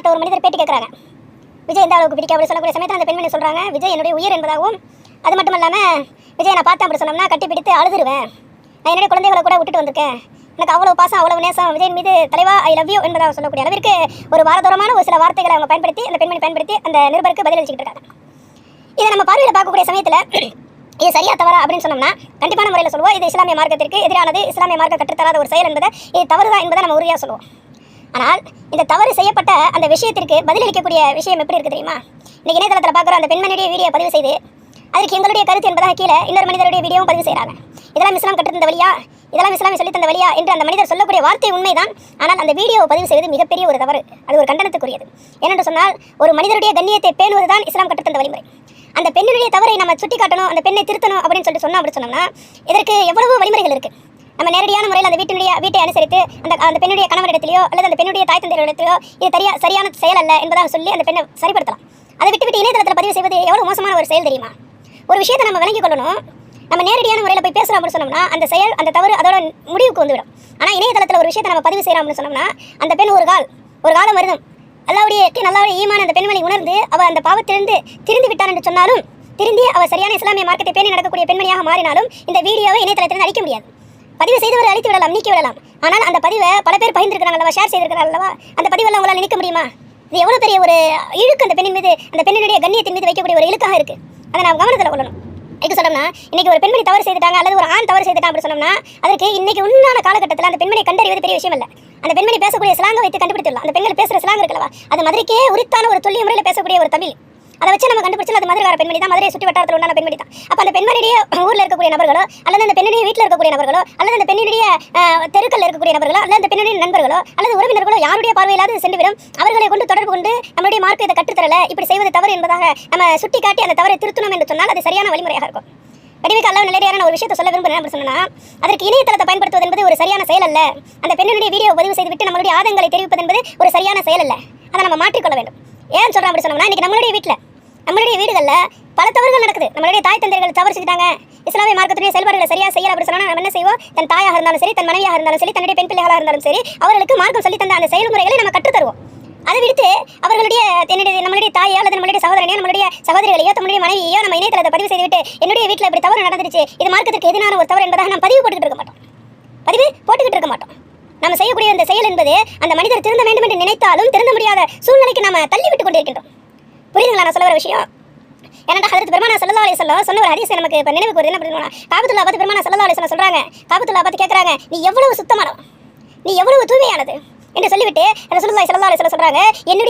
இணையதளத்தில் ஒரு மனிதர் பேட்டி கேட்குறாங்க. விஜய் எந்த அளவுக்கு பிடிக்கும் அப்படி சொல்லக்கூடிய சமயத்தில் அந்த பெண்மணி சொல்கிறாங்க, விஜய் என்னுடைய உயிர் என்பதாகவும், அது மட்டும் இல்லாமல் விஜய் நான் பார்த்தேன் அப்படி சொன்னோம்னா கட்டி பிடித்து அழுதுருவேன். நான் என்னுடைய குழந்தைகளை கூட விட்டுட்டு வந்திருக்கேன். எனக்கு அவ்வளோ பாசம் அவ்வளோ நேசம் விஜய் மீது தலைவா ஐ லவ் யூ என்பதாக சொல்லக்கூடிய அளவிற்கு ஒரு வாரதூரமான ஒரு சில வார்த்தைகளை அவங்க பயன்படுத்தி அந்த பெண்மணி பயன்படுத்தி அந்த நிருபருக்கு பதிலளிச்சுக்கிட்டு இருக்காங்க. இதை நம்ம பார்வையில் பார்க்கக்கூடிய சமயத்தில் இது சரியா தவறா அப்படின்னு சொன்னோம்னா கண்டிப்பான முறையில் சொல்லுவோம், இது இஸ்லாமிய மார்க்கத்திற்கு எதிரானது, இஸ்லாமிய மார்க்க கற்றுத்தராத ஒரு செயல் என்பதை, இது தவறுதான் என்பதை நம்ம உறுதியாக சொல்லுவோம். ஆனால் இந்த தவறு செய்யப்பட்ட அந்த விஷயத்திற்கு பதிலளிக்கக்கூடிய விஷயம் எப்படி இருக்குது தெரியுமா? இன்னைக்கு இணையதளத்தில் பார்க்குற அந்த பெண்மணியுடைய வீடியோ பதிவு செய்து அதற்கு எங்களுடைய கருத்து என்பதாக கீழே இன்னொரு மனிதருடைய வீடியோவும் பதிவு செய்கிறாங்க. இதெல்லாம் இஸ்லாம் கற்றுத்தந்த வழியா, இதெல்லாம் இஸ்லாமி சொல்லி தந்த வழியா என்று அந்த மனிதர் சொல்லக்கூடிய வார்த்தை உண்மைதான். ஆனால் அந்த வீடியோவை பதிவு செய்வது மிகப்பெரிய ஒரு தவறு, அது ஒரு கண்டனத்துக்குரியது. ஏனென்று சொன்னால் ஒரு மனிதருடைய கண்ணியத்தை பேணுவதுதான் இஸ்லாம் கற்றுத்தந்த வழிமுறை. அந்த பெண்ணுடைய தவறை நம்ம சுட்டி காட்டணும், அந்த பெண்ணை திருத்தணும் அப்படின்னு சொல்லிட்டு சொன்னோம்னா இதற்கு எவ்வளவு வழிமுறைகள் இருக்குது. நம்ம நேரடியான முறையில் அந்த வீட்டை அனுசரித்து அந்த பெண்ணுடைய கணவரிடத்திலையோ அல்லது அந்த பெண்ணுடைய தாய் தந்தையரிடத்திலோ இது சரியான செயல் அல்ல என்பதாக சொல்லி அந்த பெண்ணை சரிப்படுத்தலாம். அதை விட்டு இணையதளத்தில் பதிவு செய்வது எவ்வளவு மோசமான ஒரு செயல் தெரியுமா? ஒரு விஷயத்தை நம்ம விளங்கிக் கொள்ளணும். நம்ம நேரடியான முறையில் போய் பேசுகிறோம் அப்படின்னு சொன்னோம்னா அந்த செயல் அந்த தவறு அதோட முடிவுக்கு வந்துவிடும். ஆனால் இணையதளத்தில் ஒரு விஷயத்தை நம்ம பதிவு செய்கிறோம் அப்படின்னு சொன்னோம்னா அந்த பெண் ஒரு காலம் வருதும் அல்லாவுடைய ஈமான் அந்த பெண்மணி உணர்ந்து அவள் அந்த பாவத்திலிருந்து திரிந்து விட்டார் என்று சொன்னாலும், திருந்தி அவள் சரியான இஸ்லாமிய மார்க்கத்தை பேணி நடக்கக்கூடிய பெண்மணியாக மாறினாலும் இந்த வீடியோவை இணையதளத்திலிருந்து அழிக்க முடியாது. பதிவு செய்தவரை அழித்து விடலாம், நீக்கி விடலாம். ஆனால் அந்த பதிவை பல பேர் பகிர்ந்திருக்கிறாங்க அல்லவா, ஷேர் செய்திருக்கிறாங்க அல்லவா, அந்த பதிவெல்லாம் உங்களால் நினைக்க முடியுமா? இது எவ்வளோ பெரிய ஒரு இழுக்கு அந்த பெண்ணின் மீது, அந்த பெண்ணினுடைய கண்ணியத்தின் மீது வைக்கக்கூடிய ஒரு இழுக்காக இருக்குது. அதை நாம் கவனத்தில் கொள்ளணும். இதுக்கு சொன்னோம்னா இன்னைக்கு ஒரு பெண்மணி தவறு செய்துட்டாங்க அல்லது ஒரு ஆண் தவறு செய்துட்டான் அப்படி சொன்னோம்னா அதற்கு இன்னைக்கு உண்டான காலகட்டத்தில் அந்த பெண்மணியை கண்டறிவது பெரிய விஷயம் இல்லை. அந்த பெண்மணி பேசக்கூடிய ஸ்லாங்கை வைத்து கண்டுபிடித்துடலாம். அந்த பெண்கள் பேசுகிற ஸ்லாங் இருக்கலவா, அது மதுரைக்கே உரித்தான ஒரு துல்லிய முறையில் பேசக்கூடிய ஒரு தமிழ். அதை வச்சு நம்ம கண்டுபிடிச்சா அது மதுரைக்கார பெண்மணி தான், மதுரை சுற்றி வட்டாரத்தில் உண்டான பெண்மணி தான். அப்போ அந்த பெண்மணியுடைய ஊரில் இருக்கக்கூடிய நபர்களோ அல்லது அந்த பெண்ணுடைய வீட்டில் இருக்கக்கூடிய நபர்களோ அல்லது அந்த பெண்ணுடைய தெருக்கள் இருக்கக்கூடிய நபர்களோ அல்லது அந்த பெண்ணுடைய நண்பர்களோ அல்லது உறவினர்களோ யாருடைய பார்வையிலாவது சென்றுவிடும். அவர்களை கொண்டு தொடர்பு கொண்டு நம்மளுடைய மார்க்கை இதை கற்றுத்தரல, இப்படி செய்வது தவறு என்பதாக நம்ம சுட்டி காட்டி அந்த தவறை திருத்தணும் என்று சொன்னால் அது சரியான வழிமுறையாக இருக்கும். வடிவுக்கு அல்ல நிலையான ஒரு விஷயத்தை சொல்ல விரும்புகிறேன் அப்படி சொன்னா அதற்கு இணையதளத்தை பயன்படுத்துவது என்பது ஒரு சரியான செயல் அல்ல. அந்த பெண்ணுடைய வீடியோ பதிவு செய்துவிட்டு நம்மளுடைய ஆதங்களை தெரிவிப்பது என்பது ஒரு சரியான செயல் அல்ல. அதை நம்ம மாற்றிக்கொள்ள வேண்டும். ஏன் சொல்கிறோம் அப்படி சொன்னோம்னா இன்னைக்கு நம்மளுடைய வீடுகளில் பல தவறுகள் நடக்குது. நம்மளுடைய தாய் தந்தைகள் தவறு செஞ்சுட்டாங்க, இஸ்லாமிய மார்க்கத்துடைய செயல்பாடுகளை சரியாக செய்யல அப்படி சொன்னா நம்ம என்ன செய்வோம்? தன் தாயாக இருந்தாலும் சரி, தன் மனைவியாக இருந்தாலும் சரி, தன்னுடைய பெண் பிள்ளைகளாக இருந்தாலும் சரி, அவர்களுக்கு மார்க்கம் சொல்லி தந்த அந்த செயல்முறைகளை நம்ம கற்றுத்தருவோம். அதை விடுத்து அவர்களுடைய நம்மளுடைய தாயோ அல்லது நம்மளுடைய சகோதரனையோ நம்மளுடைய சகோதரிகளையோ நம்மளுடைய மனைவியோ நம்ம இணையதளத்தை பதிவு செய்துவிட்டு என்னுடைய வீட்டில் இப்படி தவறு நடந்துருச்சு, இது மார்க்கத்திற்கு எதிரான ஒரு தவறு என்பதாக நம்ம பதிவு போட்டுக்கிட்டு இருக்க மாட்டோம். நம்ம செய்யக்கூடிய அந்த செயல் என்பது அந்த மனிதர் திருந்த வேண்டும் என்று நினைத்தாலும் திருந்த முடியாத சூழ்நிலைக்கு நம்ம தள்ளி விட்டு கொண்டிருக்கின்றோம். புரியுதுங்களா நான் சொல்ல வர விஷயம்? ஏன்னா ஹஜ்ரத் பெருமானா ஸல்லல்லாஹு அலைஹி வஸல்லம் சொன்ன ஒரு ஹதீஸ் நமக்கு இப்போ நினைவுக்கு வருது. என்ன பண்ணுவோம்? காபத்துல்லாஹ் பார்த்து பெருமானா ஸல்லல்லாஹு அலைஹி வஸல்லம் சொல்றாங்க, காபத்துல்லாஹ் பார்த்து கேட்குறாங்க, நீ எவ்வளவு சுத்தமானவன், நீ எவ்வளவு தூய்மையானது என்று சொல்லிவிட்டு ரசூலுல்லாஹி ஸல்லல்லாஹு அலைஹி வஸல்லம் சொல்றாங்க, என்னுடைய